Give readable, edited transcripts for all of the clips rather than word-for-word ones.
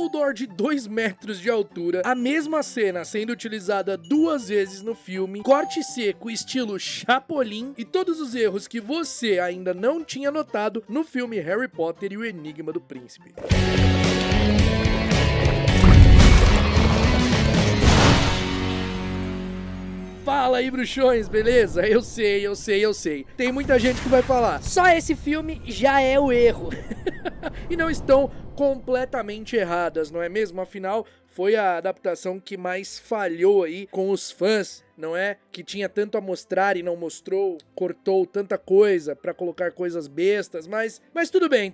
Dumbledore de 2 metros de altura, a mesma cena sendo utilizada 2 vezes no filme, corte seco estilo Chapolin e todos os erros que você ainda não tinha notado no filme Harry Potter e o Enigma do Príncipe. Fala aí, bruxões, beleza? Eu sei. Tem muita gente que vai falar, só esse filme já é o erro. E não estão completamente erradas, não é mesmo? Afinal, foi a adaptação que mais falhou aí com os fãs, não é? Que tinha tanto a mostrar e não mostrou, cortou tanta coisa pra colocar coisas bestas, mas tudo bem.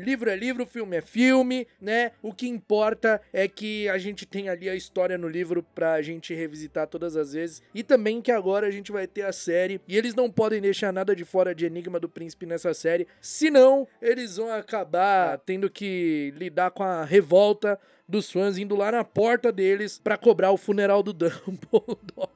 Livro é livro, filme é filme, né? O que importa é que a gente tem ali a história no livro pra gente revisitar todas as vezes, e também que agora a gente vai ter a série, e eles não podem deixar nada de fora de Enigma do Príncipe nessa série, senão eles vão acabar tendo que lidar com a revolta dos fãs indo lá na porta deles pra cobrar o funeral do Dumbledore.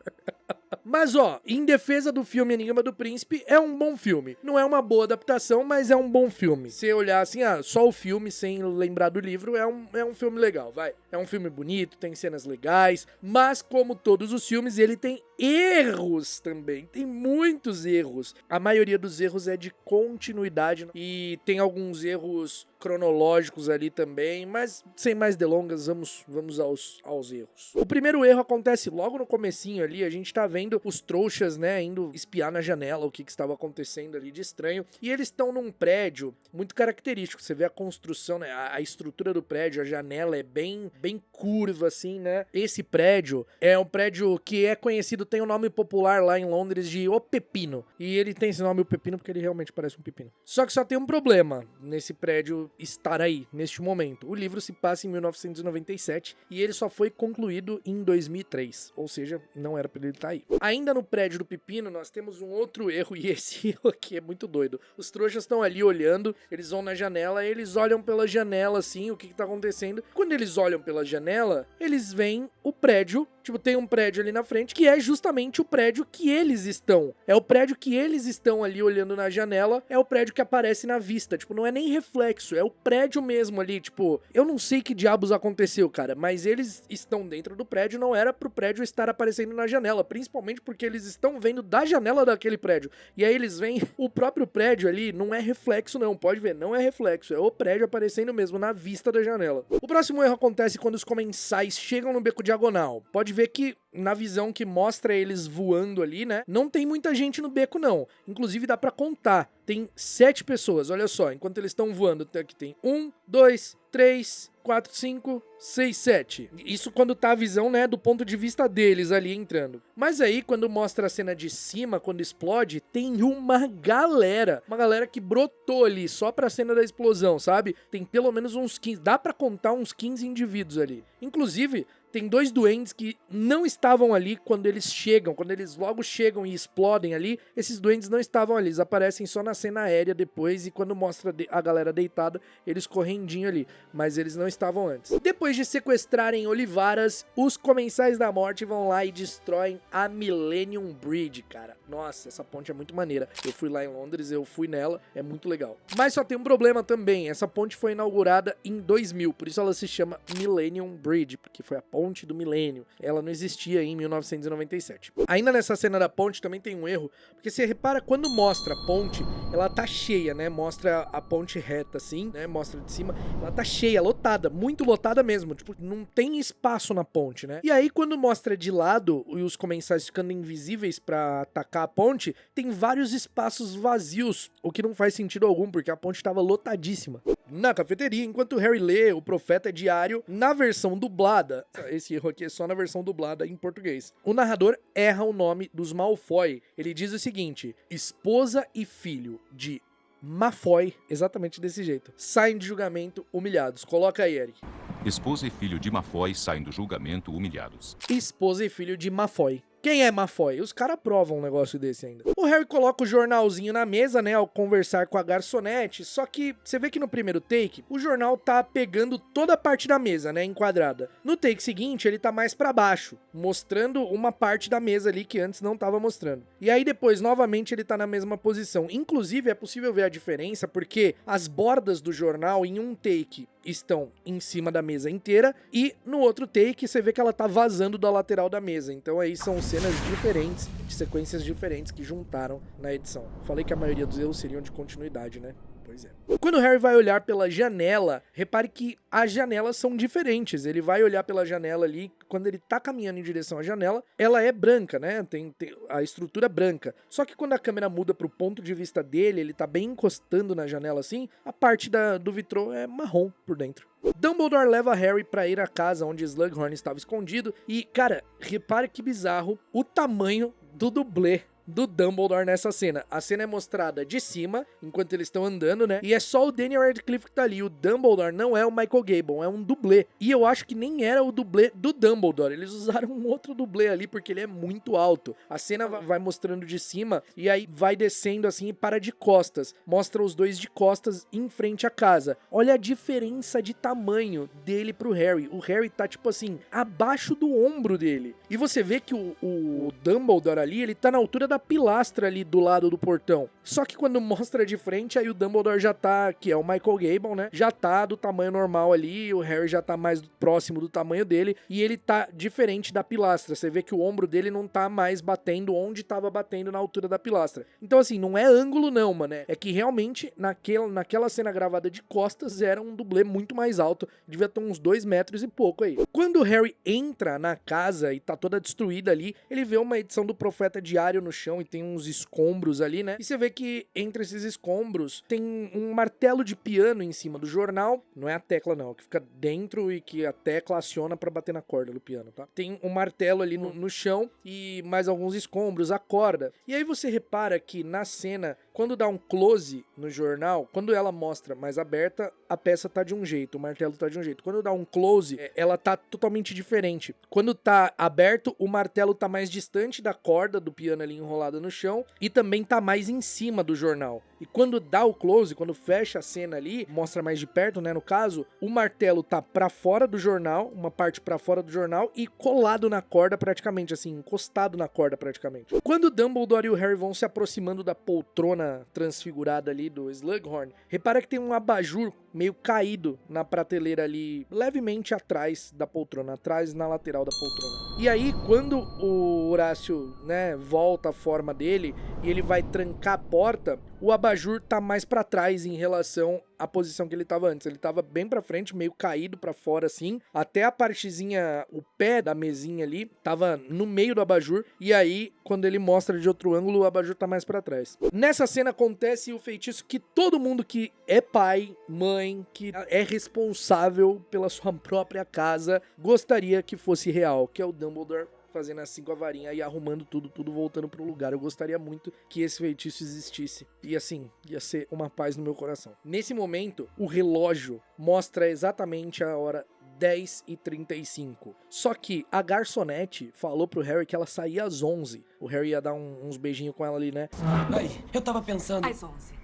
Mas ó, em defesa do filme Enigma do Príncipe, é um bom filme. Não é uma boa adaptação, mas é um bom filme. Se olhar assim, só o filme sem lembrar do livro, é um filme legal, vai. É um filme bonito, tem cenas legais, mas como todos os filmes, ele tem erros também. Tem muitos erros. A maioria dos erros é de continuidade e tem alguns erros cronológicos ali também, mas sem mais delongas, vamos aos erros. O primeiro erro acontece logo no comecinho ali, a gente tá vendo os trouxas, né, indo espiar na janela o que estava acontecendo ali de estranho, e eles estão num prédio muito característico, você vê a construção, né, a estrutura do prédio, a janela é bem curva assim, né. Esse prédio é um prédio que é conhecido, tem um nome popular lá em Londres de O Pepino, e ele tem esse nome O Pepino porque ele realmente parece um pepino. Só que só tem um problema nesse prédio estar aí, neste momento. O livro se passa em 1997 e ele só foi concluído em 2003, ou seja, não era pra ele estar aí. Ainda no prédio do Pepino, nós temos um outro erro, e esse erro aqui é muito doido. Os trouxas estão ali olhando, eles vão na janela, eles olham pela janela assim, o que tá acontecendo. Quando eles olham pela janela, eles veem o prédio, tipo, tem um prédio ali na frente, que é justamente o prédio que eles estão. É o prédio que eles estão ali olhando na janela, é o prédio que aparece na vista, tipo, não é nem reflexo, é o prédio mesmo ali, tipo, eu não sei que diabos aconteceu, cara, mas eles estão dentro do prédio, não era pro prédio estar aparecendo na janela, principalmente porque eles estão vendo da janela daquele prédio, e aí eles veem o próprio prédio ali, não é reflexo não, pode ver, não é reflexo, é o prédio aparecendo mesmo na vista da janela. O próximo erro acontece quando os comensais chegam no beco diagonal, pode ver que na visão que mostra eles voando ali, né, não tem muita gente no beco não, inclusive dá pra contar, tem 7 pessoas, olha só, enquanto eles estão voando, aqui tem 1, 2, 3, 4, 5, 6, 7. Isso quando tá a visão, né, do ponto de vista deles ali entrando. Mas aí, quando mostra a cena de cima, quando explode, tem uma galera que brotou ali só pra cena da explosão, sabe? Tem pelo menos uns 15, dá pra contar uns 15 indivíduos ali. Inclusive, tem 2 duendes que não estavam ali quando eles chegam, quando eles logo chegam e explodem ali, esses duendes não estavam ali, eles aparecem só na cena aérea depois e quando mostra a galera deitada, eles correndinho ali, mas eles não estavam antes. Depois de sequestrarem Olivaras, os Comensais da Morte vão lá e destroem a Millennium Bridge, cara. Nossa, essa ponte é muito maneira. Eu fui lá em Londres, eu fui nela, é muito legal. Mas só tem um problema também, essa ponte foi inaugurada em 2000, por isso ela se chama Millennium Bridge, porque foi a ponte do milênio. Ela não existia em 1997. Ainda nessa cena da ponte também tem um erro, porque você repara quando mostra a ponte, ela tá cheia, né? Mostra a ponte reta assim, né? Mostra de cima, ela tá cheia, lotada, muito lotada mesmo, tipo, não tem espaço na ponte, né? E aí quando mostra de lado e os comensais ficando invisíveis pra atacar a ponte, tem vários espaços vazios, o que não faz sentido algum, porque a ponte tava lotadíssima. Na cafeteria, enquanto Harry lê O Profeta Diário, na versão dublada, esse erro aqui é só na versão dublada em português, o narrador erra o nome dos Malfoy. Ele diz o seguinte: esposa e filho de Malfoy, exatamente desse jeito, saem de julgamento humilhados. Coloca aí, Eric. Esposa e filho de Malfoy saem do julgamento humilhados. Esposa e filho de Malfoy. Quem é Malfoy? Os caras provam um negócio desse ainda. O Harry coloca o jornalzinho na mesa, né, ao conversar com a garçonete, só que você vê que no primeiro take, o jornal tá pegando toda a parte da mesa, né, enquadrada. No take seguinte, ele tá mais pra baixo, mostrando uma parte da mesa ali que antes não tava mostrando. E aí depois, novamente, ele tá na mesma posição. Inclusive, é possível ver a diferença porque as bordas do jornal, em um take, estão em cima da mesa inteira, e no outro take você vê que ela tá vazando da lateral da mesa. Então aí são cenas diferentes, de sequências diferentes que juntaram na edição. Falei que a maioria dos erros seriam de continuidade, né? Pois é. Quando o Harry vai olhar pela janela, repare que as janelas são diferentes. Ele vai olhar pela janela ali, quando ele tá caminhando em direção à janela, ela é branca, né? Tem a estrutura branca. Só que quando a câmera muda pro ponto de vista dele, ele tá bem encostando na janela assim, a parte do vitrô é marrom por dentro. Dumbledore leva Harry pra ir à casa onde Slughorn estava escondido e, cara, repare que bizarro o tamanho do dublê do Dumbledore nessa cena. A cena é mostrada de cima, enquanto eles estão andando, né? E é só o Daniel Radcliffe que tá ali. O Dumbledore não é o Michael Gambon, é um dublê. E eu acho que nem era o dublê do Dumbledore. Eles usaram um outro dublê ali, porque ele é muito alto. A cena vai mostrando de cima, e aí vai descendo assim e para de costas. Mostra os dois de costas em frente à casa. Olha a diferença de tamanho dele pro Harry. O Harry tá, tipo assim, abaixo do ombro dele. E você vê que o Dumbledore ali, ele tá na altura da pilastra ali do lado do portão. Só que quando mostra de frente, aí o Dumbledore já tá, que é o Michael Gambon, né? Já tá do tamanho normal ali, o Harry já tá mais próximo do tamanho dele, e ele tá diferente da pilastra. Você vê que o ombro dele não tá mais batendo onde tava batendo na altura da pilastra. Então assim, não é ângulo não, mano. É que realmente, naquela cena gravada de costas, era um dublê muito mais alto. Devia ter uns 2 metros e pouco aí. Quando o Harry entra na casa e tá toda destruída ali, ele vê uma edição do Profeta Diário no chão e tem uns escombros ali, né? E você vê que entre esses escombros tem um martelo de piano em cima do jornal. Não é a tecla não, que fica dentro e que a tecla aciona pra bater na corda do piano, tá? Tem um martelo ali no chão e mais alguns escombros, a corda. E aí você repara que na cena, quando dá um close no jornal, quando ela mostra mais aberta, a peça tá de um jeito, o martelo tá de um jeito. Quando dá um close, ela tá totalmente diferente. Quando tá aberto, o martelo tá mais distante da corda do piano ali enrolada no chão e também tá mais em cima do jornal. E quando dá o close, quando fecha a cena ali, mostra mais de perto, né, no caso, o martelo tá pra fora do jornal, uma parte pra fora do jornal e colado na corda praticamente, assim, encostado na corda praticamente. Quando Dumbledore e o Harry vão se aproximando da poltrona transfigurada ali do Slughorn, repara que tem um abajur meio caído na prateleira ali, levemente atrás da poltrona, atrás na lateral da poltrona. E aí, quando o Horácio, né, volta à forma dele e ele vai trancar a porta, o abajur tá mais pra trás em relação à posição que ele tava antes. Ele tava bem pra frente, meio caído pra fora assim, até a partezinha, o pé da mesinha ali, tava no meio do abajur, e aí, quando ele mostra de outro ângulo, o abajur tá mais pra trás. Nessa cena acontece o feitiço que todo mundo que é pai, mãe, que é responsável pela sua própria casa, gostaria que fosse real, que é o Dumbledore fazendo assim com a varinha e arrumando tudo voltando pro lugar. Eu gostaria muito que esse feitiço existisse. E assim, ia ser uma paz no meu coração. Nesse momento, o relógio mostra exatamente a hora 10h35. Só que a garçonete falou pro Harry que ela saía às 11. O Harry ia dar uns beijinhos com ela ali, né? Ai, eu tava pensando... Às 11.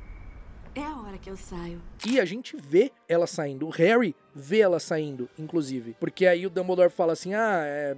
É a hora que eu saio. E a gente vê ela saindo. O Harry vê ela saindo, inclusive. Porque aí o Dumbledore fala assim, é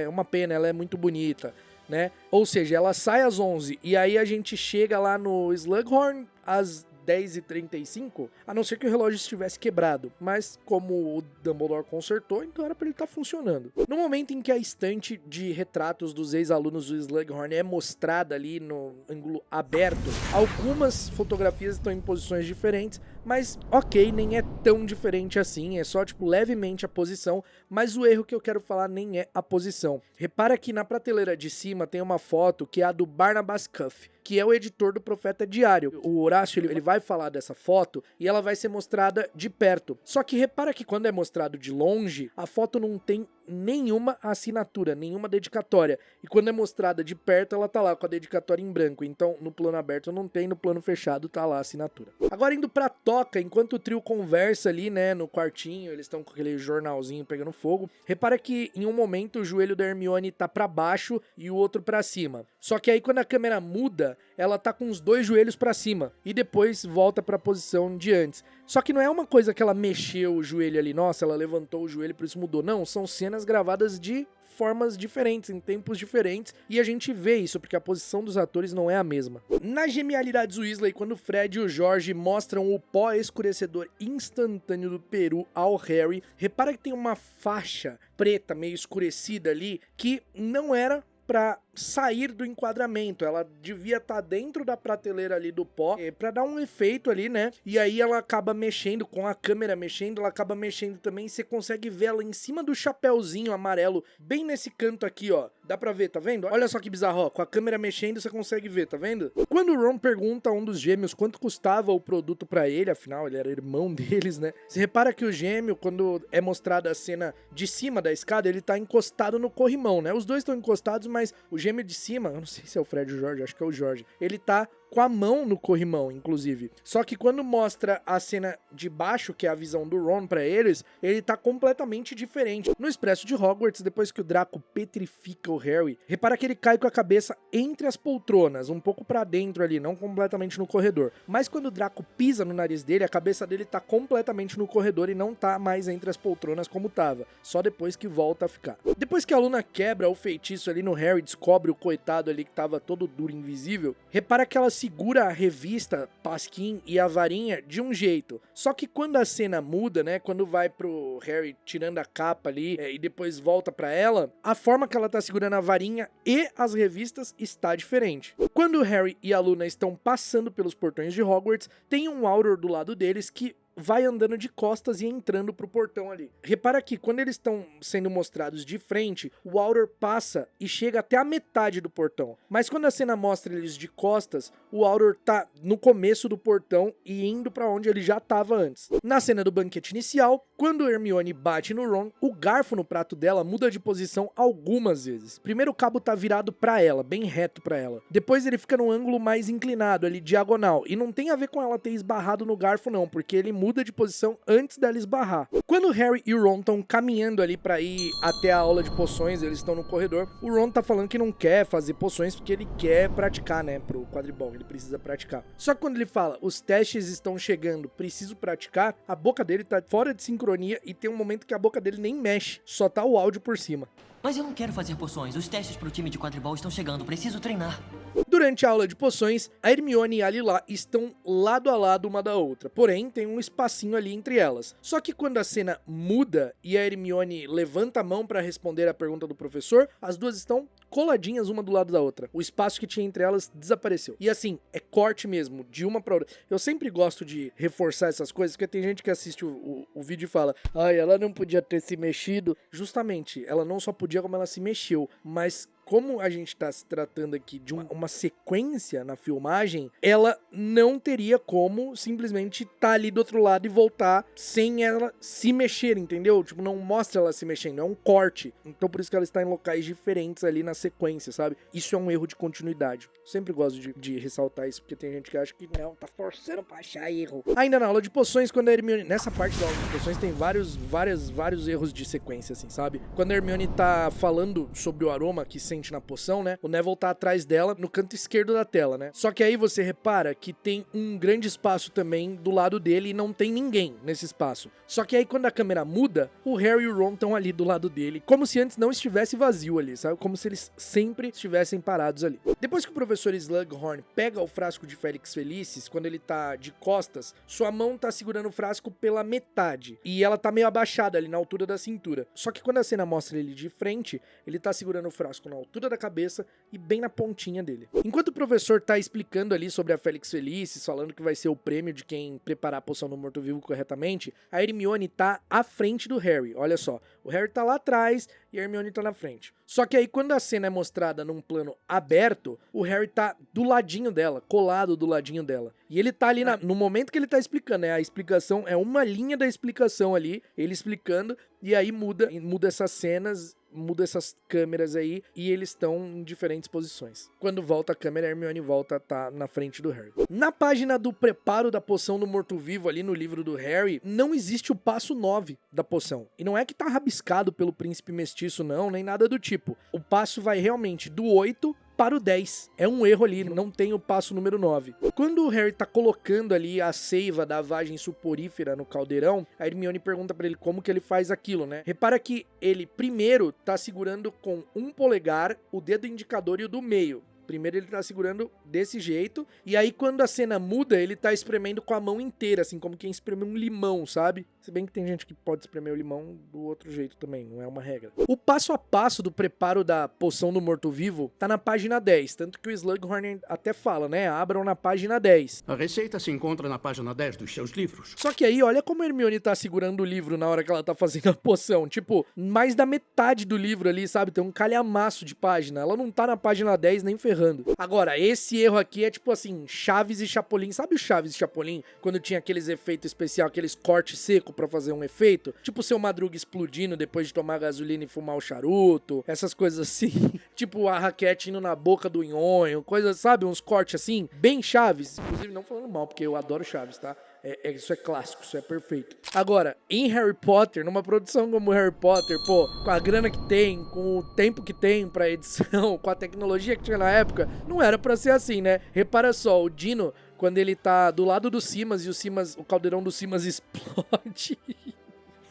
uma pena, ela é muito bonita, né? Ou seja, ela sai às 11 e aí a gente chega lá no Slughorn às 10h35, a não ser que o relógio estivesse quebrado, mas como o Dumbledore consertou, então era pra ele estar funcionando. No momento em que a estante de retratos dos ex-alunos do Slughorn é mostrada ali no ângulo aberto, algumas fotografias estão em posições diferentes, mas ok, nem é tão diferente assim, é só tipo levemente a posição, mas o erro que eu quero falar nem é a posição. Repara que na prateleira de cima tem uma foto que é a do Barnabas Cuff, que é o editor do Profeta Diário. O Horácio, ele vai falar dessa foto e ela vai ser mostrada de perto. Só que repara que quando é mostrado de longe, a foto não tem nenhuma assinatura, nenhuma dedicatória. E quando é mostrada de perto, ela tá lá com a dedicatória em branco. Então, no plano aberto não tem, no plano fechado tá lá a assinatura. Agora indo pra toca, enquanto o trio conversa ali, né, no quartinho, eles estão com aquele jornalzinho pegando fogo. Repara que em um momento o joelho da Hermione tá pra baixo e o outro pra cima. Só que aí quando a câmera muda, ela tá com os dois joelhos pra cima e depois volta pra posição de antes. Só que não é uma coisa que ela mexeu o joelho ali, nossa, ela levantou o joelho, por isso mudou. Não, são cenas gravadas de formas diferentes, em tempos diferentes, e a gente vê isso, porque a posição dos atores não é a mesma. Na Genialidades Weasley, quando o Fred e o George mostram o pó escurecedor instantâneo do peru ao Harry, repara que tem uma faixa preta meio escurecida ali, que não era pra sair do enquadramento, ela devia estar dentro da prateleira ali do pó, pra dar um efeito ali, né? E aí ela acaba mexendo, com a câmera mexendo, ela acaba mexendo também, e você consegue ver ela em cima do chapéuzinho amarelo, bem nesse canto aqui, ó. Dá pra ver, tá vendo? Olha só que bizarro, ó. Com a câmera mexendo, você consegue ver, tá vendo? Quando o Ron pergunta a um dos gêmeos quanto custava o produto pra ele, afinal, ele era irmão deles, né? Você repara que o gêmeo, quando é mostrada a cena de cima da escada, ele tá encostado no corrimão, né? Os dois estão encostados, mas o gêmeo de cima, eu não sei se é o Fred ou o George, acho que é o George, ele tá com a mão no corrimão, inclusive. Só que quando mostra a cena de baixo, que é a visão do Ron pra eles, ele tá completamente diferente. No Expresso de Hogwarts, depois que o Draco petrifica o Harry, repara que ele cai com a cabeça entre as poltronas, um pouco pra dentro ali, não completamente no corredor. Mas quando o Draco pisa no nariz dele, a cabeça dele tá completamente no corredor e não tá mais entre as poltronas como tava, só depois que volta a ficar. Depois que a Luna quebra o feitiço ali no Harry, descobre o coitado ali que tava todo duro, invisível, repara que ela segura a revista, Pasquim e a varinha de um jeito. Só que quando a cena muda, né, quando vai pro Harry tirando a capa ali e depois volta pra ela, a forma que ela tá segurando a varinha e as revistas está diferente. Quando o Harry e a Luna estão passando pelos portões de Hogwarts, tem um Auror do lado deles que vai andando de costas e entrando pro portão ali. Repara que quando eles estão sendo mostrados de frente, o Auror passa e chega até a metade do portão. Mas quando a cena mostra eles de costas, o Auror tá no começo do portão e indo pra onde ele já tava antes. Na cena do banquete inicial, quando Hermione bate no Ron, o garfo no prato dela muda de posição algumas vezes. Primeiro o cabo tá virado pra ela, bem reto pra ela. Depois ele fica num ângulo mais inclinado, ali diagonal. E não tem a ver com ela ter esbarrado no garfo não, porque ele muda de posição antes dela esbarrar. Quando o Harry e o Ron estão caminhando ali pra ir até a aula de poções, eles estão no corredor, o Ron tá falando que não quer fazer poções porque ele quer praticar, né, pro quadribol, ele precisa praticar. Só que quando ele fala, os testes estão chegando, preciso praticar, a boca dele tá fora de sincronia e tem um momento que a boca dele nem mexe, só tá o áudio por cima. Mas eu não quero fazer poções. Os testes pro time de quadribol estão chegando. Preciso treinar. Durante a aula de poções, a Hermione e a Lila estão lado a lado uma da outra. Porém, tem um espacinho ali entre elas. Só que quando a cena muda e a Hermione levanta a mão para responder a pergunta do professor, as duas estão coladinhas uma do lado da outra. O espaço que tinha entre elas desapareceu. E assim, é corte mesmo, de uma pra outra. Eu sempre gosto de reforçar essas coisas, porque tem gente que assiste o vídeo e fala, ai, ela não podia ter se mexido. Justamente, ela não só podia, como ela se mexeu. Mas como a gente tá se tratando aqui de uma sequência na filmagem, ela não teria como simplesmente tá ali do outro lado e voltar sem ela se mexer, entendeu? Tipo, não mostra ela se mexendo, é um corte. Então por isso que ela está em locais diferentes ali na sequência, sabe? Isso é um erro de continuidade. Sempre gosto de ressaltar isso, porque tem gente que acha que não, tá forçando pra achar erro. Ainda na aula de poções, quando a Hermione... Nessa parte da aula de poções tem vários erros de sequência, assim, sabe? Quando a Hermione tá falando sobre o aroma que sente na poção, né? O Neville tá atrás dela, no canto esquerdo da tela, né? Só que aí você repara que tem um grande espaço também do lado dele e não tem ninguém nesse espaço. Só que aí quando a câmera muda, o Harry e o Ron estão ali do lado dele, como se antes não estivesse vazio ali, sabe? Como se eles sempre estivessem parados ali. Depois que o professor Slughorn pega o frasco de Felix Felicis, quando ele tá de costas, sua mão tá segurando o frasco pela metade e ela tá meio abaixada ali na altura da cintura. Só que quando a cena mostra ele de frente, ele tá segurando o frasco na altura da cabeça e bem na pontinha dele. Enquanto o professor tá explicando ali sobre a Felix Felicis, falando que vai ser o prêmio de quem preparar a poção do morto-vivo corretamente, a Hermione tá à frente do Harry. Olha só, o Harry tá lá atrás e a Hermione tá na frente. Só que aí quando a cena é mostrada num plano aberto, o Harry tá do ladinho dela, colado do ladinho dela. E ele tá ali no momento que ele tá explicando, né? A explicação é uma linha da explicação ali, ele explicando, e aí muda essas cenas, muda essas câmeras aí e eles estão em diferentes posições. Quando volta a câmera, a Hermione volta a tá na frente do Harry. Na página do preparo da poção do morto-vivo ali no livro do Harry, não existe o passo 9 da poção. E não é que tá rabiscado pelo príncipe mestiço não, nem nada do tipo. O passo vai realmente do 8 preparo 10. É um erro ali, não tem o passo número 9. Quando o Harry tá colocando ali a seiva da vagem suporífera no caldeirão, a Hermione pergunta pra ele como que ele faz aquilo, né? Repara que ele primeiro tá segurando com um polegar, o dedo indicador e o do meio. Primeiro ele tá segurando desse jeito, e aí quando a cena muda, ele tá espremendo com a mão inteira, assim, como quem espreme um limão, sabe? Se bem que tem gente que pode espremer o limão do outro jeito também, não é uma regra. O passo a passo do preparo da poção do morto-vivo tá na página 10, tanto que o Slughorn até fala, né? Abram na página 10. A receita se encontra na página 10 dos seus livros. Só que aí, olha como a Hermione tá segurando o livro na hora que ela tá fazendo a poção. Tipo, mais da metade do livro ali, sabe? Tem um calhamaço de página. Ela não tá na página 10 nem ferrando. Agora, esse erro aqui é tipo assim, Chaves e Chapolin. Sabe o Chaves e Chapolin? Quando tinha aqueles efeitos especiais, aqueles cortes secos pra fazer um efeito? Tipo o seu Madruga explodindo depois de tomar gasolina e fumar o charuto. Essas coisas assim. Tipo a raquete indo na boca do nhonho. Coisas, sabe? Uns cortes assim. Bem Chaves. Inclusive, não falando mal, porque eu adoro Chaves, tá? Isso é clássico, isso é perfeito. Agora, em Harry Potter, numa produção como Harry Potter, pô, com a grana que tem, com o tempo que tem pra edição, com a tecnologia que tinha na época, não era pra ser assim, né? Repara só, o Dino, quando ele tá do lado do Simas e o caldeirão do Simas explode.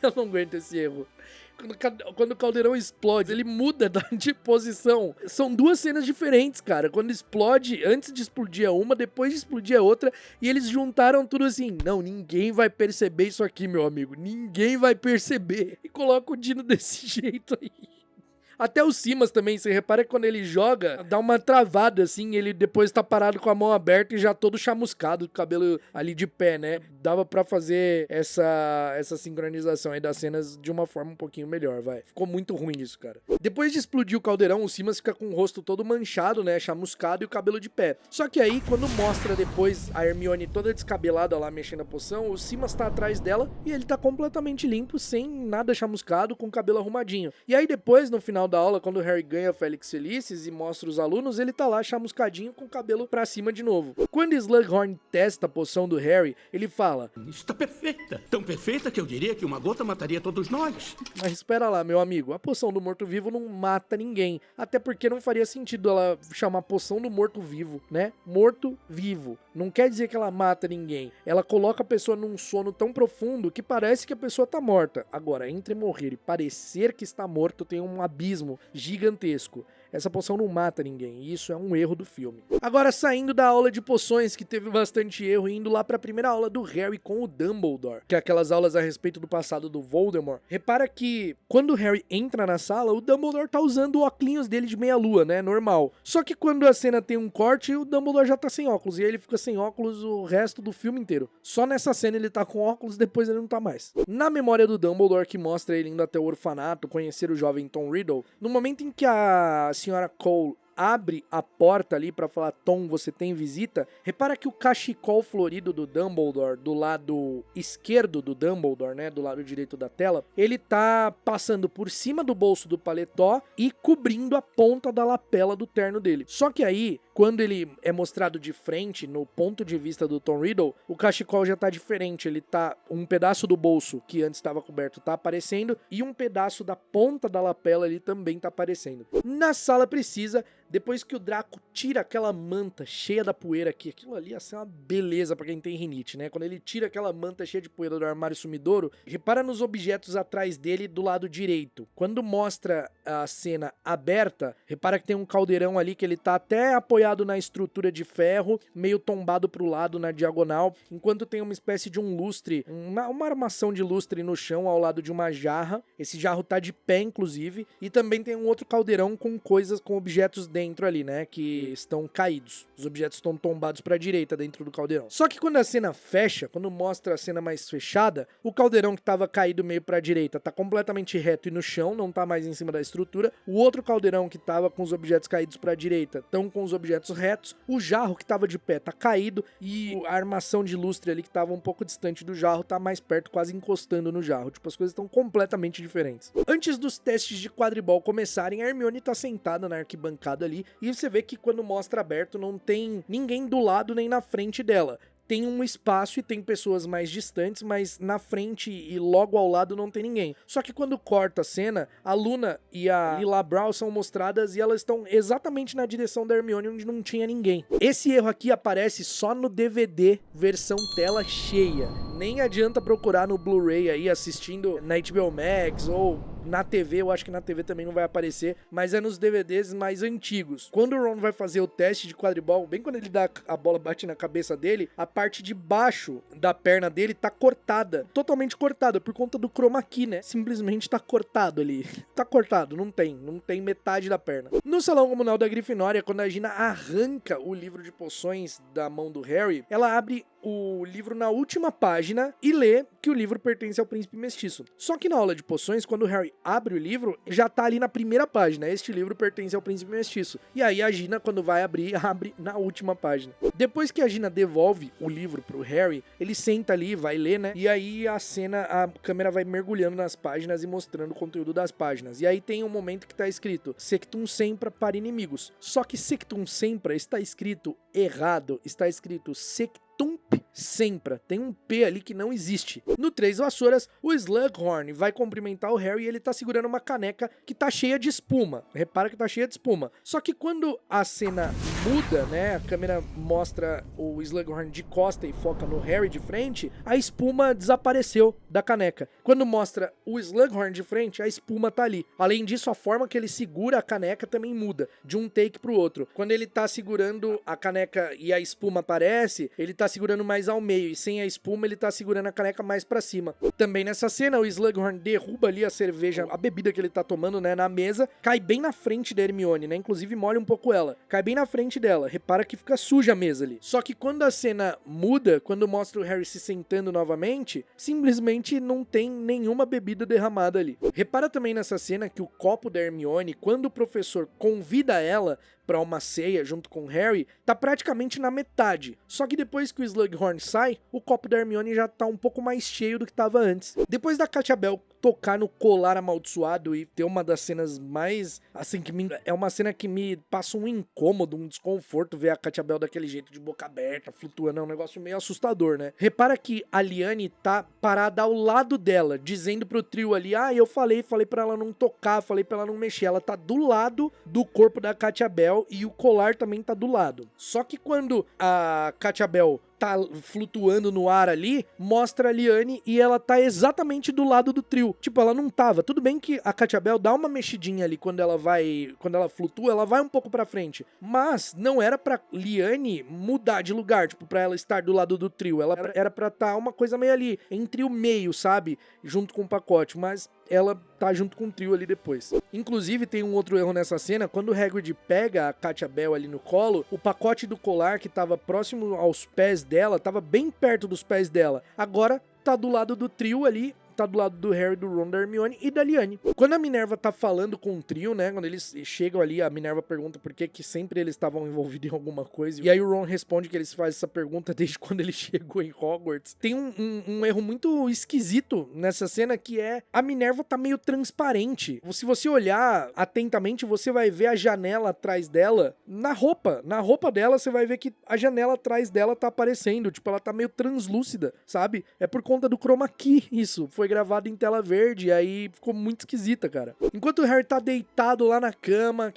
Eu não aguento esse erro. Quando o caldeirão explode, ele muda de posição. São duas cenas diferentes, cara. Quando explode, antes de explodir a uma, depois de explodir a outra, e eles juntaram tudo assim. Não, ninguém vai perceber isso aqui, meu amigo. Ninguém vai perceber. E coloca o Dino desse jeito aí. Até o Simas também, você repara que quando ele joga, dá uma travada assim, ele depois tá parado com a mão aberta e já todo chamuscado, com o cabelo ali de pé, né? Dava pra fazer essa sincronização aí das cenas de uma forma um pouquinho melhor, vai. Ficou muito ruim isso, cara. Depois de explodir o caldeirão, o Simas fica com o rosto todo manchado, né? Chamuscado e o cabelo de pé. Só que aí, quando mostra depois a Hermione toda descabelada lá mexendo a poção, o Simas tá atrás dela e ele tá completamente limpo, sem nada chamuscado, com o cabelo arrumadinho. E aí depois, no final da aula, quando o Harry ganha Félix Felicis e mostra os alunos, ele tá lá chamuscadinho com o cabelo pra cima de novo. Quando Slughorn testa a poção do Harry, ele fala: Está perfeita. Tão perfeita que eu diria que uma gota mataria todos nós. mas espera lá, meu amigo, a poção do morto-vivo não mata ninguém. Até porque não faria sentido ela chamar poção do morto-vivo, né? Morto-vivo. Não quer dizer que ela mata ninguém. Ela coloca a pessoa num sono tão profundo que parece que a pessoa tá morta. Agora, entre morrer e parecer que está morto, tem um abismo gigantesco. Essa poção não mata ninguém, e isso é um erro do filme. Agora, saindo da aula de poções, que teve bastante erro, e indo lá pra primeira aula do Harry com o Dumbledore, que é aquelas aulas a respeito do passado do Voldemort. Repara que, quando o Harry entra na sala, o Dumbledore tá usando o óculos dele de meia-lua, né, normal. Só que quando a cena tem um corte, o Dumbledore já tá sem óculos, e aí ele fica sem óculos o resto do filme inteiro. Só nessa cena ele tá com óculos, depois ele não tá mais. Na memória do Dumbledore, que mostra ele indo até o orfanato, conhecer o jovem Tom Riddle, no momento em que a senhora Cole abre a porta ali pra falar: Tom, você tem visita. Repara que o cachecol florido do Dumbledore, do lado esquerdo do Dumbledore, né, do lado direito da tela, ele tá passando por cima do bolso do paletó e cobrindo a ponta da lapela do terno dele. Só que aí, quando ele é mostrado de frente, no ponto de vista do Tom Riddle, o cachecol já tá diferente. Ele tá, um pedaço do bolso que antes estava coberto tá aparecendo, e um pedaço da ponta da lapela ali também tá aparecendo. Na sala precisa, depois que o Draco tira aquela manta cheia da poeira aqui, aquilo ali ia ser uma beleza pra quem tem rinite, né? Quando ele tira aquela manta cheia de poeira do armário sumidouro, repara nos objetos atrás dele do lado direito. Quando mostra a cena aberta, repara que tem um caldeirão ali que ele tá até apoiado na estrutura de ferro, meio tombado pro lado na diagonal, enquanto tem uma espécie de um lustre, uma armação de lustre no chão ao lado de uma jarra. Esse jarro tá de pé, inclusive, e também tem um outro caldeirão com coisas, com objetos dentro ali, né, que estão caídos. Os objetos estão tombados pra direita dentro do caldeirão. Só que quando a cena fecha, quando mostra a cena mais fechada, o caldeirão que tava caído meio pra direita tá completamente reto e no chão, não tá mais em cima da estrutura. O outro caldeirão que tava com os objetos caídos pra direita estão com os objetos retos. O jarro que tava de pé tá caído e a armação de lustre ali que tava um pouco distante do jarro tá mais perto, quase encostando no jarro. Tipo, as coisas estão completamente diferentes. Antes dos testes de quadribol começarem, a Hermione tá sentada na arquibancada ali, e você vê que quando mostra aberto não tem ninguém do lado nem na frente dela. tem um espaço e tem pessoas mais distantes, mas na frente e logo ao lado não tem ninguém. Só que quando corta a cena, a Luna e a Lila Brown são mostradas e elas estão exatamente na direção da Hermione, onde não tinha ninguém. Esse erro aqui aparece só no DVD, versão tela cheia. Nem adianta procurar no Blu-ray aí, assistindo na HBO Max ou na TV, eu acho que na TV também não vai aparecer, mas é nos DVDs mais antigos. Quando o Ron vai fazer o teste de quadribol, bem quando ele dá a bola bate na cabeça dele, a parte de baixo da perna dele tá cortada, totalmente cortada, por conta do chroma key, né? Simplesmente tá cortado ali. Tá cortado, não tem metade da perna. No salão comunal da Grifinória, quando a Gina arranca o livro de poções da mão do Harry, ela abre o livro na última página e lê que o livro pertence ao príncipe mestiço. Só que na aula de poções, quando o Harry abre o livro, já tá ali na primeira página. Este livro pertence ao príncipe mestiço. E aí a Gina, quando vai abrir, abre na última página. Depois que a Gina devolve o livro pro Harry, ele senta ali, vai ler, né? E aí a câmera vai mergulhando nas páginas e mostrando o conteúdo das páginas. E aí tem um momento que tá escrito Sectum Sempra para inimigos. Só que Sectum Sempra está escrito errado. Está escrito Sectump Sempra. Tem um P ali que não existe. No Três Vassouras, o Slughorn vai cumprimentar o Harry e ele tá segurando uma caneca que tá cheia de espuma. Repara que tá cheia de espuma. Só que quando a cena muda, né, a câmera mostra o Slughorn de costa e foca no Harry de frente, a espuma desapareceu da caneca. Quando mostra o Slughorn de frente, a espuma tá ali. Além disso, a forma que ele segura a caneca também muda, de um take pro outro. Quando ele tá segurando a caneca e a espuma aparece, ele tá segurando mais ao meio, e sem a espuma ele tá segurando a caneca mais pra cima. Também nessa cena, o Slughorn derruba ali a cerveja, a bebida que ele tá tomando, né, na mesa, cai bem na frente da Hermione, né, inclusive molha um pouco ela. Cai bem na frente dela, repara que fica suja a mesa ali. Só que quando a cena muda, quando mostra o Harry se sentando novamente, simplesmente não tem nenhuma bebida derramada ali. Repara também nessa cena que o copo da Hermione, quando o professor convida ela pra uma ceia junto com o Harry, tá praticamente na metade. Só que depois que o Slughorn sai, o copo da Hermione já tá um pouco mais cheio do que tava antes. Depois da Katia Bell tocar no colar amaldiçoado e ter uma das cenas mais, assim, é uma cena que me passa um incômodo, um desconforto ver a Katia Bell daquele jeito, de boca aberta, flutuando, é um negócio meio assustador, né? Repara que a Liane tá parada ao lado dela, dizendo pro trio ali, eu falei pra ela não tocar, falei pra ela não mexer, ela tá do lado do corpo da Katia Bell e o colar também tá do lado. Só que quando a Katia Bell tá flutuando no ar ali, mostra a Liane e ela tá exatamente do lado do trio. Tipo, ela não tava. Tudo bem que a Katia Bell dá uma mexidinha ali quando ela flutua, ela vai um pouco pra frente. Mas não era pra Liane mudar de lugar, tipo, pra ela estar do lado do trio. Ela era pra tá uma coisa meio ali, entre o meio, sabe? Junto com o pacote, mas ela tá junto com o trio ali depois. Inclusive, tem um outro erro nessa cena, quando o Hagrid pega a Katia Bell ali no colo, o pacote do colar que tava próximo aos pés dela, tava bem perto dos pés dela. Agora tá do lado do trio ali, tá do lado do Harry, do Ron, da Hermione e da Liane. Quando a Minerva tá falando com o trio, né, quando eles chegam ali, a Minerva pergunta por que sempre eles estavam envolvidos em alguma coisa, e aí o Ron responde que eles fazem essa pergunta desde quando ele chegou em Hogwarts. Tem um erro muito esquisito nessa cena, que é a Minerva tá meio transparente. Se você olhar atentamente, você vai ver a janela atrás dela, na roupa dela, você vai ver que a janela atrás dela tá aparecendo, tipo, ela tá meio translúcida, sabe? É por conta do chroma key isso, foi gravado em tela verde, e aí ficou muito esquisita, cara. Enquanto o Harry tá deitado lá na cama,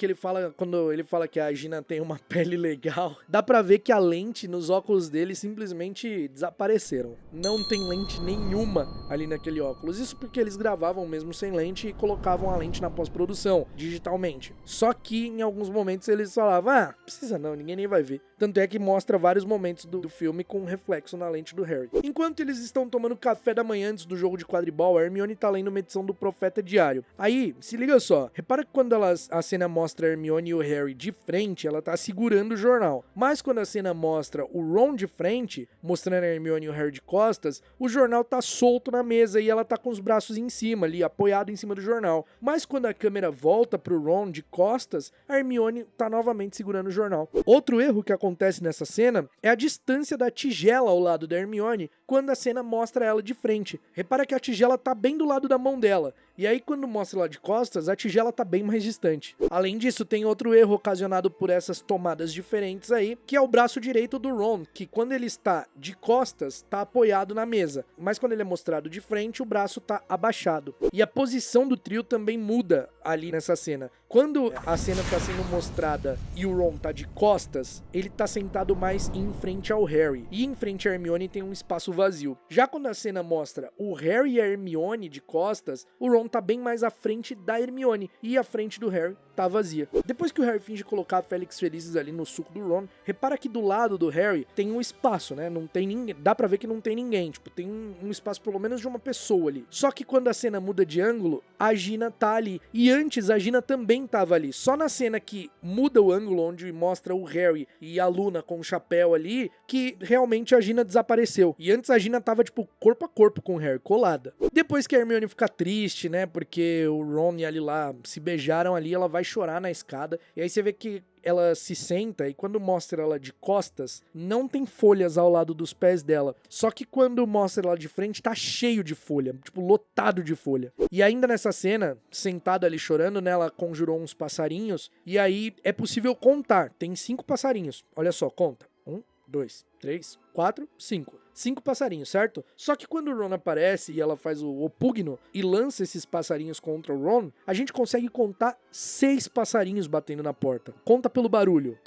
quando ele fala que a Gina tem uma pele legal, dá pra ver que a lente nos óculos dele simplesmente desapareceram. Não tem lente nenhuma ali naquele óculos. Isso porque eles gravavam mesmo sem lente e colocavam a lente na pós-produção, digitalmente. Só que em alguns momentos eles falavam, precisa não, ninguém nem vai ver. Tanto é que mostra vários momentos do filme com reflexo na lente do Harry. Enquanto eles estão tomando café da manhã antes do jogo de quadribol, a Hermione tá lendo uma edição do Profeta Diário. Aí, se liga só, repara que quando a cena mostra a Hermione e o Harry de frente, ela tá segurando o jornal. Mas quando a cena mostra o Ron de frente, mostrando a Hermione e o Harry de costas, o jornal tá solto na mesa e ela tá com os braços em cima ali, apoiado em cima do jornal. Mas quando a câmera volta pro Ron de costas, a Hermione tá novamente segurando o jornal. Outro erro que acontece acontece nessa cena é a distância da tigela ao lado da Hermione quando a cena mostra ela de frente. Repara que a tigela tá bem do lado da mão dela, e aí quando mostra ela de costas, a tigela tá bem mais distante. Além disso, tem outro erro ocasionado por essas tomadas diferentes aí, que é o braço direito do Ron, que quando ele está de costas, tá apoiado na mesa, mas quando ele é mostrado de frente, o braço tá abaixado. E a posição do trio também muda ali nessa cena. Quando a cena tá sendo mostrada e o Ron tá de costas, ele tá sentado mais em frente ao Harry, e em frente à Hermione tem um espaço vazio. Já quando a cena mostra o Harry e a Hermione de costas, o Ron tá bem mais à frente da Hermione, e a frente do Harry tá vazia. Depois que o Harry finge colocar a Félix Felizes ali no suco do Ron, repara que do lado do Harry tem um espaço, né? Não tem ninguém, dá pra ver que não tem ninguém, tipo, tem um espaço pelo menos de uma pessoa ali. Só que quando a cena muda de ângulo, a Gina tá ali. E antes a Gina também tava ali. Só na cena que muda o ângulo, onde mostra o Harry e a Luna com o chapéu ali, que realmente a Gina desapareceu. E antes a Gina tava, tipo, corpo a corpo com o Harry, colada. Depois que a Hermione fica triste, né, porque o Ron e a Lila se beijaram ali, ela vai chorar na escada. E aí você vê que ela se senta e quando mostra ela de costas, não tem folhas ao lado dos pés dela. Só que quando mostra ela de frente, tá cheio de folha, tipo, lotado de folha. E ainda nessa cena, sentada ali chorando, né, ela conjurou uns passarinhos, e aí é possível contar. Tem 5 passarinhos. Olha só, conta. 1, 2, 3, 4, 5. 5 passarinhos, certo? Só que quando o Ron aparece e ela faz o opugno e lança esses passarinhos contra o Ron, a gente consegue contar 6 passarinhos batendo na porta. Conta pelo barulho.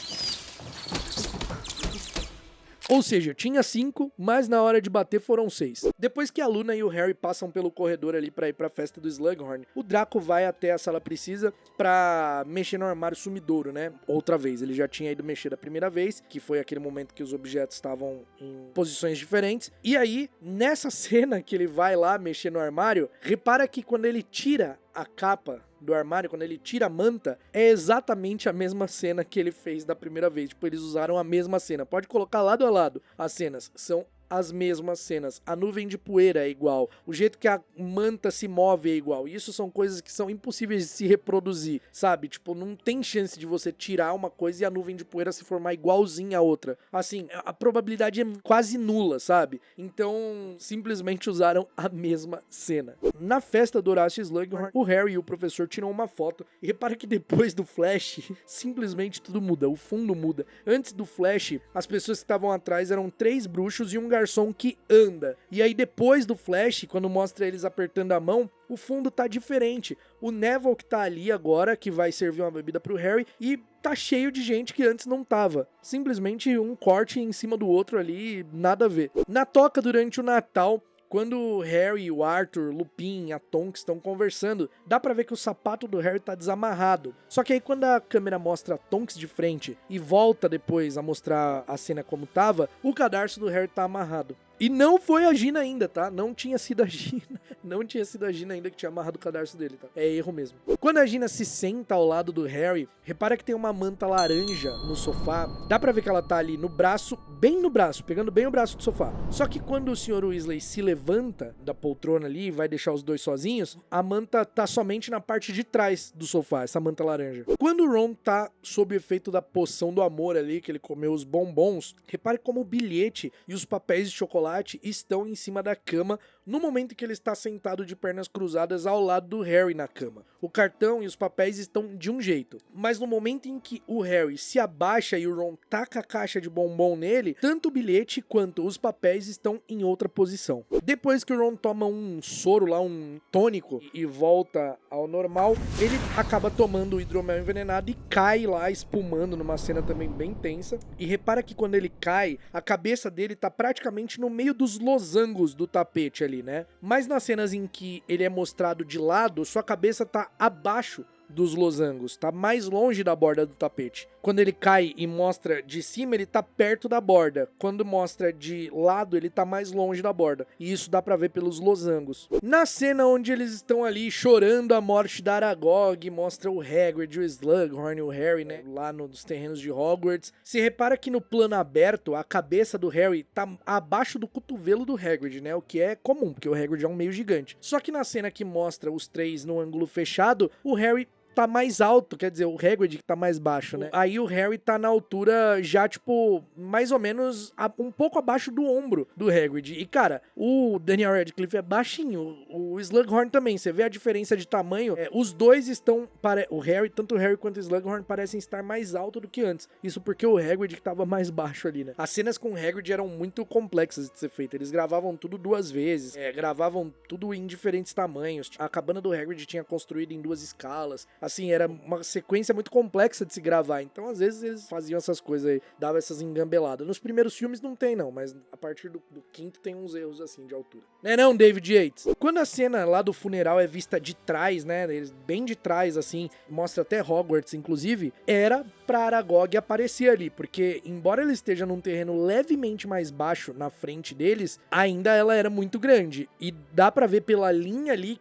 Ou seja, tinha 5, mas na hora de bater foram 6. Depois que a Luna e o Harry passam pelo corredor ali pra ir pra festa do Slughorn, o Draco vai até a sala precisa pra mexer no armário sumidouro, né? Outra vez, ele já tinha ido mexer da primeira vez, que foi aquele momento que os objetos estavam em posições diferentes. E aí, nessa cena que ele vai lá mexer no armário, repara que quando ele tira a capa do armário, quando ele tira a manta, é exatamente a mesma cena que ele fez da primeira vez. Tipo, eles usaram a mesma cena. Pode colocar lado a lado. As cenas são as mesmas cenas. A nuvem de poeira é igual. O jeito que a manta se move é igual. E isso são coisas que são impossíveis de se reproduzir, sabe? Tipo, não tem chance de você tirar uma coisa e a nuvem de poeira se formar igualzinha a outra. Assim, a probabilidade é quase nula, sabe? Então, simplesmente usaram a mesma cena. Na festa do Horácio Slughorn, o Harry e o professor tiram uma foto. E repara que depois do flash, simplesmente tudo muda. O fundo muda. Antes do flash, as pessoas que estavam atrás eram 3 bruxos e um garçom que anda. E aí depois do flash, quando mostra eles apertando a mão, o fundo tá diferente. O Neville que tá ali agora, que vai servir uma bebida pro Harry, e tá cheio de gente que antes não tava. Simplesmente um corte em cima do outro ali, nada a ver. Na toca durante o Natal, quando o Harry, o Arthur, Lupin e a Tonks estão conversando, dá pra ver que o sapato do Harry tá desamarrado. Só que aí quando a câmera mostra a Tonks de frente e volta depois a mostrar a cena como tava, o cadarço do Harry tá amarrado. E não foi a Gina ainda, tá? Não tinha sido a Gina. Não tinha sido a Gina ainda que tinha amarrado o cadarço dele, tá? É erro mesmo. Quando a Gina se senta ao lado do Harry, repara que tem uma manta laranja no sofá. Dá pra ver que ela tá ali no braço, bem no braço, pegando bem o braço do sofá. Só que quando o Sr. Weasley se levanta da poltrona ali e vai deixar os dois sozinhos, a manta tá somente na parte de trás do sofá, essa manta laranja. Quando o Ron tá sob o efeito da poção do amor ali, que ele comeu os bombons, repare como o bilhete e os papéis de chocolate estão em cima da cama no momento em que ele está sentado de pernas cruzadas ao lado do Harry na cama. O cartão e os papéis estão de um jeito, mas no momento em que o Harry se abaixa e o Ron taca a caixa de bombom nele, tanto o bilhete quanto os papéis estão em outra posição. Depois que o Ron toma um soro lá, um tônico, e volta ao normal, ele acaba tomando o hidromel envenenado e cai lá espumando numa cena também bem tensa. E repara que quando ele cai, a cabeça dele tá praticamente no meio dos losangos do tapete ali, né? Mas nas cenas em que ele é mostrado de lado, sua cabeça tá abaixo dos losangos, tá mais longe da borda do tapete. Quando ele cai e mostra de cima, ele tá perto da borda. Quando mostra de lado, ele tá mais longe da borda. E isso dá pra ver pelos losangos. Na cena onde eles estão ali chorando a morte da Aragog, mostra o Hagrid, o Slughorn e o Harry, né, lá nos terrenos de Hogwarts. Se repara que no plano aberto, a cabeça do Harry tá abaixo do cotovelo do Hagrid, né, o que é comum, porque o Hagrid é um meio gigante. Só que na cena que mostra os três no ângulo fechado, o Harry tá mais alto, quer dizer, o Hagrid que tá mais baixo, né? Aí o Harry tá na altura já, tipo, mais ou menos um pouco abaixo do ombro do Hagrid. E, cara, o Daniel Radcliffe é baixinho, o Slughorn também, você vê a diferença de tamanho, os dois estão, tanto o Harry quanto o Slughorn parecem estar mais alto do que antes. Isso porque o Hagrid que tava mais baixo ali, né? As cenas com o Hagrid eram muito complexas de ser feitas, eles gravavam tudo 2 vezes, gravavam tudo em diferentes tamanhos, a cabana do Hagrid tinha construído em 2 escalas, assim, era uma sequência muito complexa de se gravar, então às vezes eles faziam essas coisas aí, davam essas engambeladas. Nos primeiros filmes não tem não, mas a partir do 5º tem uns erros assim de altura. Né não, David Yates? Quando a cena lá do funeral é vista de trás, né, bem de trás assim, mostra até Hogwarts inclusive, era pra Aragog aparecer ali, porque embora ele esteja num terreno levemente mais baixo na frente deles, ainda ela era muito grande, e dá pra ver pela linha ali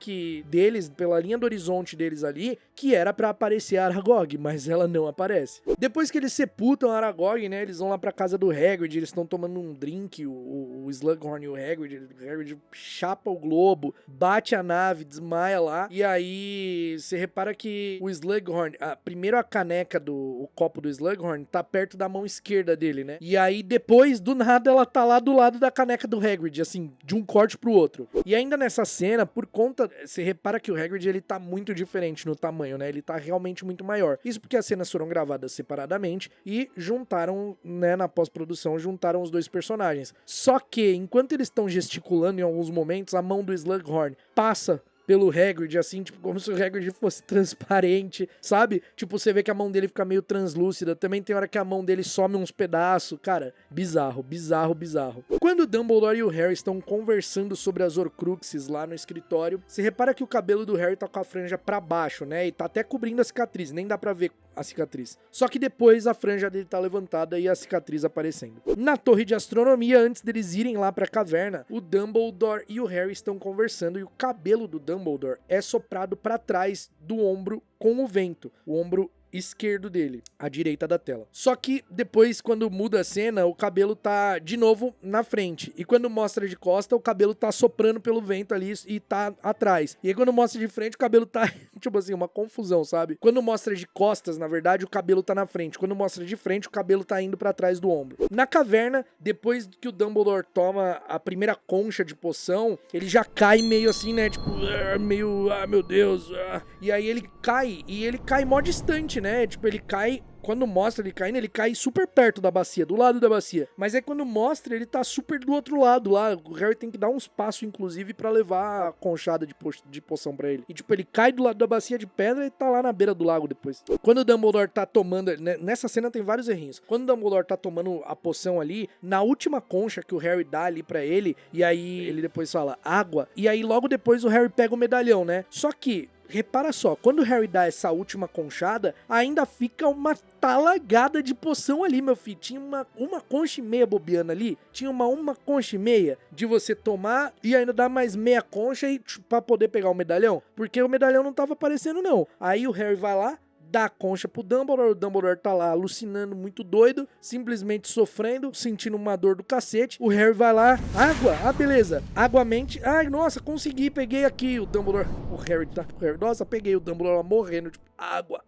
pela linha do horizonte deles ali, que era pra aparecer a Aragog, mas ela não aparece. Depois que eles sepultam a Aragog, né, eles vão lá pra casa do Hagrid, eles estão tomando um drink, o Slughorn e o Hagrid chapa o globo, bate a nave, desmaia lá, e aí você repara que o Slughorn, primeiro a caneca o copo do Slughorn tá perto da mão esquerda dele, né, e aí depois, do nada, ela tá lá do lado da caneca do Hagrid, assim, de um corte pro outro. E ainda nessa cena, por conta, você repara que o Hagrid, ele tá muito diferente no tamanho, né, ele tá realmente muito maior. Isso porque as cenas foram gravadas separadamente e juntaram, né, na pós-produção, juntaram os dois personagens. Só que, enquanto eles estão gesticulando em alguns momentos, a mão do Slughorn passa pelo Hagrid, assim, tipo, como se o Hagrid fosse transparente, sabe? Tipo, você vê que a mão dele fica meio translúcida, também tem hora que a mão dele some uns pedaços, cara, bizarro. Quando o Dumbledore e o Harry estão conversando sobre as Horcruxes lá no escritório, você repara que o cabelo do Harry tá com a franja pra baixo, né, e tá até cobrindo a cicatriz, nem dá pra ver a cicatriz. Só que depois a franja dele tá levantada e a cicatriz aparecendo. Na torre de astronomia, antes deles irem lá pra caverna, o Dumbledore e o Harry estão conversando e o cabelo do Dumbledore é soprado pra trás do ombro com o vento. O ombro esquerdo dele, à direita da tela. Só que depois, quando muda a cena, o cabelo tá de novo na frente. E quando mostra de costa, o cabelo tá soprando pelo vento ali e tá atrás. E aí quando mostra de frente, o cabelo tá, tipo assim, uma confusão, sabe? Quando mostra de costas, na verdade, o cabelo tá na frente. Quando mostra de frente, o cabelo tá indo pra trás do ombro. Na caverna, depois que o Dumbledore toma a primeira concha de poção, ele já cai meio assim, né? Tipo, meio, meu Deus. E aí ele cai mó distante, né? Tipo, ele cai, quando mostra ele caindo, ele cai super perto da bacia, do lado da bacia. Mas aí quando mostra, ele tá super do outro lado lá. O Harry tem que dar uns passos, inclusive, pra levar a conchada de poção pra ele. E tipo, ele cai do lado da bacia de pedra e tá lá na beira do lago depois. Quando o Dumbledore tá tomando, né, nessa cena tem vários errinhos. Quando o Dumbledore tá tomando a poção ali, na última concha que o Harry dá ali pra ele, e aí ele depois fala água, e aí logo depois o Harry pega o medalhão, né? Só que repara só, quando o Harry dá essa última conchada, ainda fica uma talagada de poção ali, meu filho. Tinha uma concha e meia bobeando ali. Tinha uma concha e meia de você tomar e ainda dar mais meia concha pra poder pegar o medalhão. Porque o medalhão não tava aparecendo, não. Aí o Harry vai lá, dá a concha pro Dumbledore, o Dumbledore tá lá alucinando, muito doido, simplesmente sofrendo, sentindo uma dor do cacete. O Harry vai lá, água, beleza, água-mente, ai, nossa, consegui, peguei aqui, o Harry, nossa, peguei o Dumbledore lá morrendo, tipo,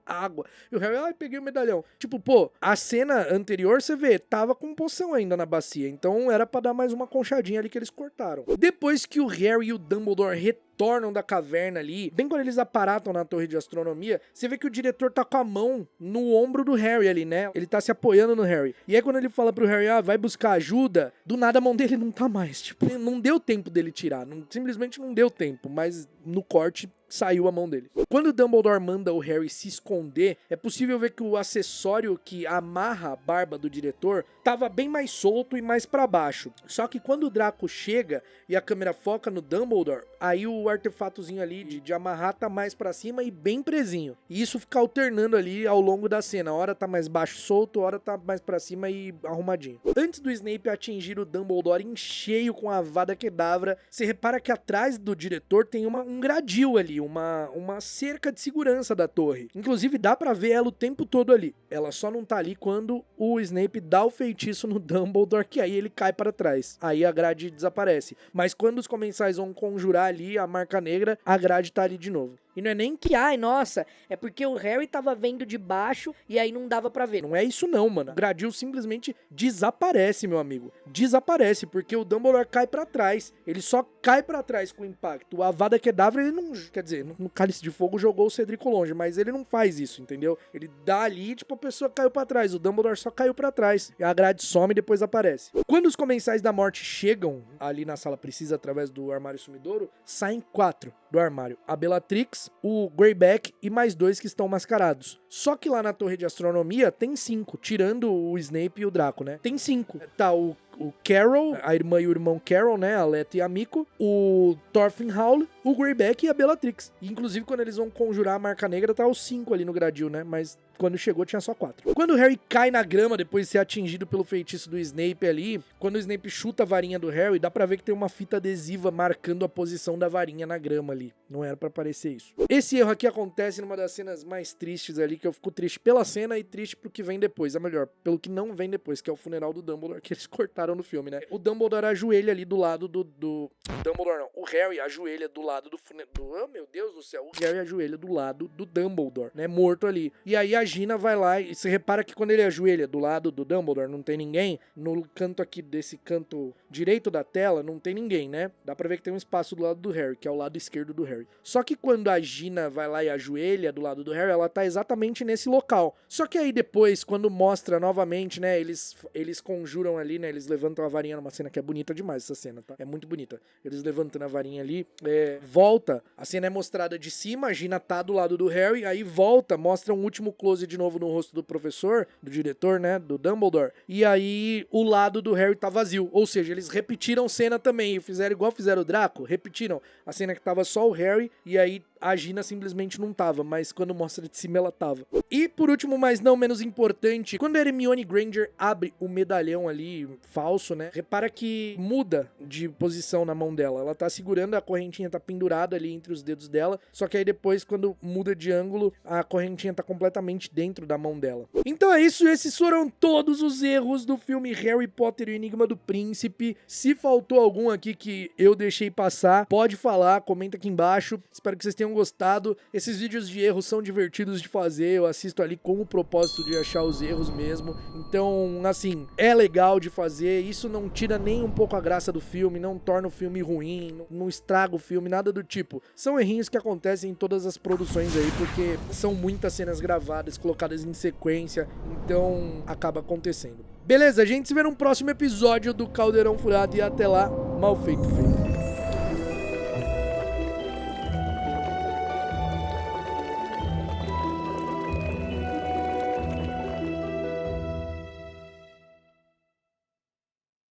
água, e o Harry, ai, peguei o medalhão. Tipo, pô, a cena anterior, você vê, tava com poção ainda na bacia, então era pra dar mais uma conchadinha ali que eles cortaram. Depois que o Harry e o Dumbledore retornam da caverna ali, bem quando eles aparatam na torre de astronomia, você vê que o diretor tá com a mão no ombro do Harry ali, né? Ele tá se apoiando no Harry. E aí quando ele fala pro Harry, vai buscar ajuda, do nada a mão dele não tá mais. Tipo, não deu tempo dele tirar. Simplesmente não deu tempo, mas no corte saiu a mão dele. Quando o Dumbledore manda o Harry se esconder, é possível ver que o acessório que amarra a barba do diretor tava bem mais solto e mais pra baixo. Só que quando o Draco chega e a câmera foca no Dumbledore, aí o artefatozinho ali de amarrar tá mais pra cima e bem presinho. E isso fica alternando ali ao longo da cena. A hora tá mais baixo solto, a hora tá mais pra cima e arrumadinho. Antes do Snape atingir o Dumbledore em cheio com a Avada Kedavra, você repara que atrás do diretor tem um gradil ali, uma cerca de segurança da torre. Inclusive dá pra ver ela o tempo todo ali. Ela só não tá ali quando o Snape dá o feitiço no Dumbledore, que aí ele cai para trás. Aí a grade desaparece. Mas quando os comensais vão conjurar ali a marca negra, a grade tá ali de novo. E não é nem que, ai, nossa, é porque o Harry tava vendo de baixo e aí não dava pra ver. Não é isso não, mano. O Gradil simplesmente desaparece, meu amigo. Desaparece, porque o Dumbledore cai pra trás. Ele só cai pra trás com o impacto. O Avada Kedavra, ele não... Quer dizer, no Cálice de Fogo jogou o Cedrico longe, mas ele não faz isso, entendeu? Ele dá ali, tipo, a pessoa caiu pra trás. O Dumbledore só caiu pra trás. A grade some e depois aparece. Quando os Comensais da Morte chegam ali na Sala Precisa através do Armário Sumidouro, saem 4 do armário. A Bellatrix, o Greyback e mais 2 que estão mascarados. Só que lá na Torre de Astronomia tem 5, tirando o Snape e o Draco, né? Tem 5. Tá o Carol, a irmã e o irmão Carol, né? A Leto e a Miko. O Thorfinn Howl, o Greyback e a Bellatrix. E, inclusive, quando eles vão conjurar a Marca Negra, tá os 5 ali no gradil, né? Mas quando chegou, tinha só 4. Quando o Harry cai na grama, depois de ser atingido pelo feitiço do Snape ali, quando o Snape chuta a varinha do Harry, dá pra ver que tem uma fita adesiva marcando a posição da varinha na grama ali. Não era pra parecer isso. Esse erro aqui acontece numa das cenas mais tristes ali, que eu fico triste pela cena e triste pro que vem depois. É melhor, pelo que não vem depois, que é o funeral do Dumbledore, que eles cortaram no filme, né? O Dumbledore ajoelha ali do lado do... Dumbledore não. O Harry ajoelha do lado do funeral... Oh, meu Deus do céu. O Harry ajoelha do lado do Dumbledore, né? Morto ali. E aí a Gina vai lá e você repara que quando ele ajoelha do lado do Dumbledore, não tem ninguém. No canto aqui, desse canto direito da tela, não tem ninguém, né? Dá pra ver que tem um espaço do lado do Harry, que é o lado esquerdo do Harry. Só que quando a Gina vai lá e ajoelha do lado do Harry, ela tá exatamente nesse local. Só que aí depois, quando mostra novamente, né? Eles conjuram ali, né? Eles levantam a varinha numa cena que é bonita demais, essa cena, tá? É muito bonita. Eles levantando a varinha ali, volta, a cena é mostrada de cima, a Gina tá do lado do Harry, aí volta, mostra um último close de novo no rosto do professor, do diretor, né? Do Dumbledore. E aí o lado do Harry tá vazio. Ou seja, eles repetiram cena também, e fizeram igual fizeram o Draco, repetiram a cena que tava só o Harry, e aí a Gina simplesmente não tava, mas quando mostra de cima ela tava. E por último, mas não menos importante, quando a Hermione Granger abre o medalhão ali, falso, né? Repara que muda de posição na mão dela. Ela tá segurando, a correntinha tá pendurada ali entre os dedos dela, só que aí depois, quando muda de ângulo, a correntinha tá completamente dentro da mão dela. Então é isso, esses foram todos os erros do filme Harry Potter e o Enigma do Príncipe. Se faltou algum aqui que eu deixei passar, pode falar, comenta aqui embaixo. Espero que vocês tenham gostado. Esses vídeos de erros são divertidos de fazer, eu assisto ali com o propósito de achar os erros mesmo. Então, assim, é legal de fazer, isso não tira nem um pouco a graça do filme, não torna o filme ruim, não estraga o filme, nada do tipo. São errinhos que acontecem em todas as produções aí, porque são muitas cenas gravadas, colocadas em sequência, então acaba acontecendo. Beleza, a gente se vê num próximo episódio do Caldeirão Furado e até lá, mal feito, feito.